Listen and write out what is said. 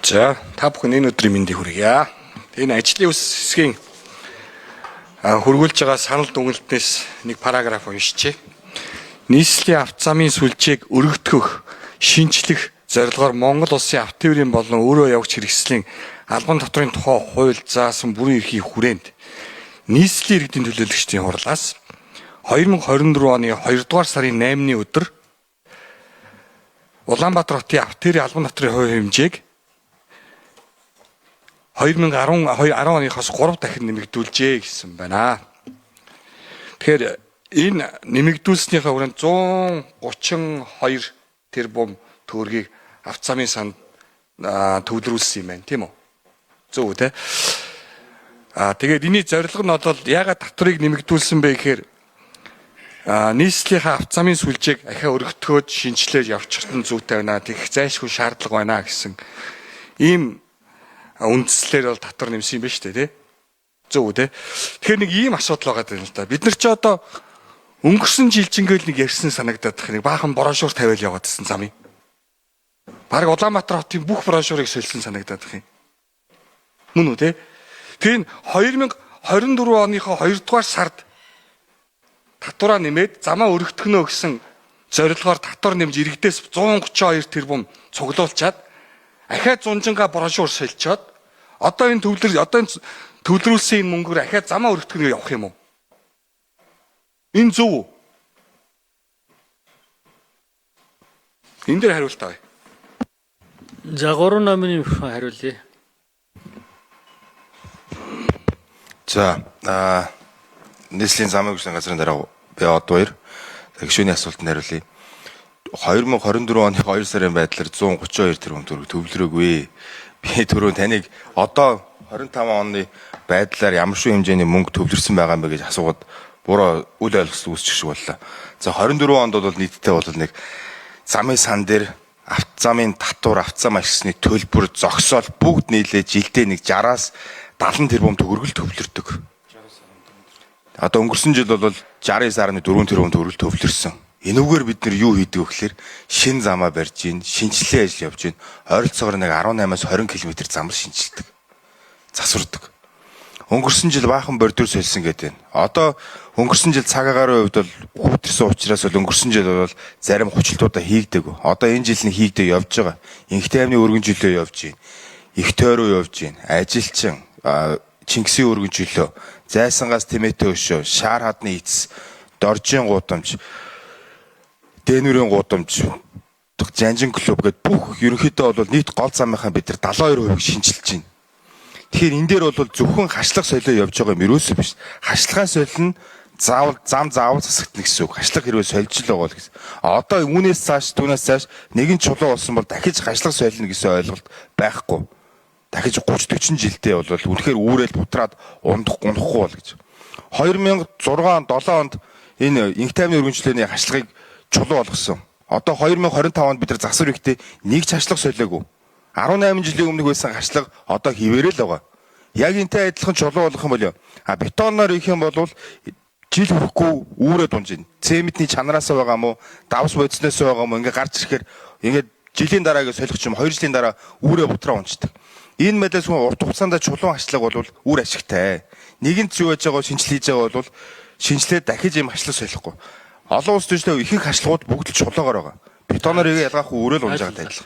За, та бүхэн энэ өдрийн мэндийг хүргье. Энэ ажлын хэсгийн хөргүүлж байгаа санал дүгнэлтнээс нэг параграф уншчихъя. Нийслэлийн авто замын сүлжээг өргөдгөх, шинжлэх зорилгоор Монгол улсын автотээврийн болон өөрөө явагч хэрэгслийн албан татврын тухай хууль заасан бүрэн эрхийн хүрээнд нийслэлийн иргэдийн төлөөлөгчдийн хурлаас 2024 оны 2 дугаар сарын 8-ны өдөр Улаанбаатар хотын автотээврийн албан татврын хувь хэмжээг 2010 оныхоос 3 дахин нэмэгдүүлжээ гэсэн байна. Тэгэхээр энэ нэмэгдүүлснийхээ хүрээнд 132 тэрбум төгрөгийг авто замын санд төвлөрүүлсэн юм байна, тийм үү? Зөв үү те? Тэгээд энэний зорилго нь бол яагаад татврыг нэмэгдүүлсэн бэ гэхээр нийслэлийнхаа авто замын сүлжээг ахиа өргөтгөөд шинжилээд явчихсан зүйтэй байна. Тэгэх зайлшгүй шаардлага байна гэсэн ийм үндслээр бол татвар нэмсэн юм байна шүү дээ, тий? Зөв үү те? Тэгэхээр нэг ийм асуудал байгаа юм л да. Бид нар ч одоо өнгөрсөн жилчингээл нэг ярьсан санагдаад тах нэг баахан брошюр тавиал яваад гэсэн замын. Бараг Улаанбаатар хотын бүх брошюрыг солисон санагдаад тах юм. Мөн үү те? Тэгэхээр 2024 оныхоо 2 дугаар сард татвараа нэмээд замаа өргөтгөнө гэсэн зорилгоор татвар нэмж иргэдээс 132 тэрбум цуглуулчаад ахиад зунжингаа брошюр солилцоод одоо энэ төвлөрүүлсэн энэ мөнгөөр ахиад замаа өргөтгөнө явах юм уу? Энэ зөв үү? Энэ дээр хариулт авъя. За 3 номын хариулъя. За нийслэлийн замын хөгжлийн газрын дараа би одоо гишүүний асуултанд хариулъя. 2024 оны 2 сарын байдлаар 132 тэрбум төгрөг төвлөрөөгүй. Би түрүү таныг одоо 25 оны байдлаар ямар шүү хэмжээний мөнгө төвлөрсөн байгаа юм бэ гэж асуугаад буруу үл ойлголт үүсчих шиг боллоо. За 24 онд бол нийтдээ бол нэг замын сан дээр авто замын татвар, авто зам ашигсны төлбөр, зогсоол бүгд нийлээ жилдээ нэг 60-аас 70 тэрбум төгрөг төвлөрдөг. Одоо өнгөрсөн жил бол 69.4 тэрбум төгрөг төвлөрсөн. Энүүгээр бид нар юу хийдэг вэ гэхээр шин замаа барьж гин, шинжилгээ ажил явж гин, ойролцоогоор нэг 18-аас 20 км замаар шинжилдэг. Засвардаг. Өнгөрсөн жил баахан бордюр солисон гэдэг байна. Одоо өнгөрсөн жил цаг агарын хувьд бол хүүтэрсэн учраас бол өнгөрсөн жил бол зарим хүчлтуудаа хийгдэг. Одоо энэ жил нь хийгдэг явж байгаа. Инхтэй амны өргөн жилөө явж гин. Их тойроо явж гин. Ажилчин, Чингисийн өргөн жилөө, Зайсангаас Тэмээтэй өшөө, Шаар хадны эцэс, Доржийн гудамж, Дэнүрийн гудамж, Жанжин клуб гэдэг бүх ерөнхийдөө бол нийт гол замынхаа бид нар 72% шинжилж байна. Тэгэхээр энэ дээр бол зөвхөн хашлах солио явж байгаа юм ерөөсөө биш. Хашлахаа солино зам заавал засагдана гэсэн үг. Хашлах хэрвээ сольж л байгаа л гэсэн. Одоо үүнээс цааш түүнээс цааш нэгэн чулуу болсон бол дахиж хашлах солино гэсэн ойлголт байхгүй. Дахиж 30-40 жилдээ бол үнэхээр үүрэл бутраад унахгүй бол гэж. 2006-7 онд энэ инхтэй амны өргөнчлөөний хашлахыг чулуу болгосон. Одоо 2025 онд бид нар засвар ихтэй нэг ч хашлах солиогүй. 18 жилийн өмнөх байсан хашлага одоо хിവэрэл байгаа. Яг энтэй адилхан чулуу болгох юм бол бетоноор их юм бол жил хүрэхгүй үүрээ дунж ийн. Цементний чанараас байгаа мó, давс бодисноос байгаа мó ингээ гарч ирэхээр ингээ жилийн дараагийн солих юм 2 жилийн дараа үүрээ бутраа унцдаг. Энэ мэдээс хүн урт хугацаанд чулуун хашлага бол үр ашигтай. Нэгэнт зүй байж байгаа шинжил хийж байгаа бол шинжлээд дахиж юм хашлаг солихгүй. Олон улс төрчлөө ихэнх хашлгууд бүгд л чулуугаар байгаа. Бетоноор ялгаахгүй үүрэл унж байгаатай адилхан.